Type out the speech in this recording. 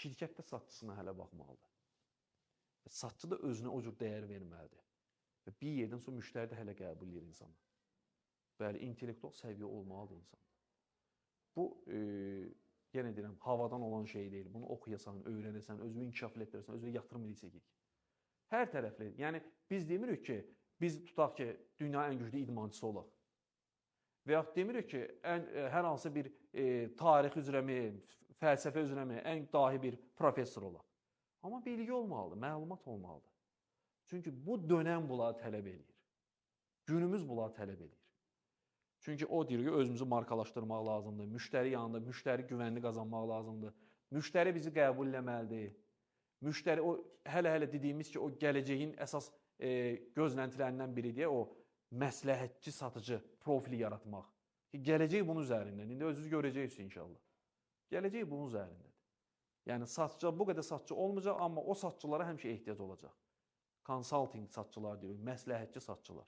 şirkət də satçısına hələ baxmalıdır. Satçı da özünə o cür dəyər verməlidir. Və bir yerdən sonra müştəri də hələ qəbul edir insana. Bəli, intellektual səviyyə olmalıdır insanda. Bu, yenə deyirəm, havadan olan şey deyil. Bunu oxuyasan, öyrənəsən, özünü inkişaf etdirəsən, özünə yatırım edəcək. Hər tərəfli. Yəni, biz demirik ki, biz tutaq ki, dünya ən güclü idmançısı olaq. Və yaxud demirik ki, hər hansı bir tarix üzrəmi, fəlsəfə üzrəmi, ən dahi bir professor olaq. Amma bilgi olmalıdır, məlumat olmalıdır. Çünki bu dönəm bunları tələb edir. Günümüz bunları tələb edir. Çünki o deyir ki, özümüzü markalaşdırmaq lazımdır, müştəri yanında, müştəri güvənini qazanmaq lazımdır, müştəri bizi qəbul eləməlidir. Müştəri, o hələ dediyimiz ki, o gələcəyin əsas gözləntilərindən biri deyə o məsləhətçi satıcı profili yaratmaq. Ki, gələcək bunun üzərindən. İndi özünüz görəcəksiniz inşallah. Gələcək bunun üzərindədir. Yəni, satçı, bu qədər satçı olmayacaq, amma o satçılara həmişə ehtiyac olacaq. Consulting satçılar deyilir, məsləhətçi satçılar.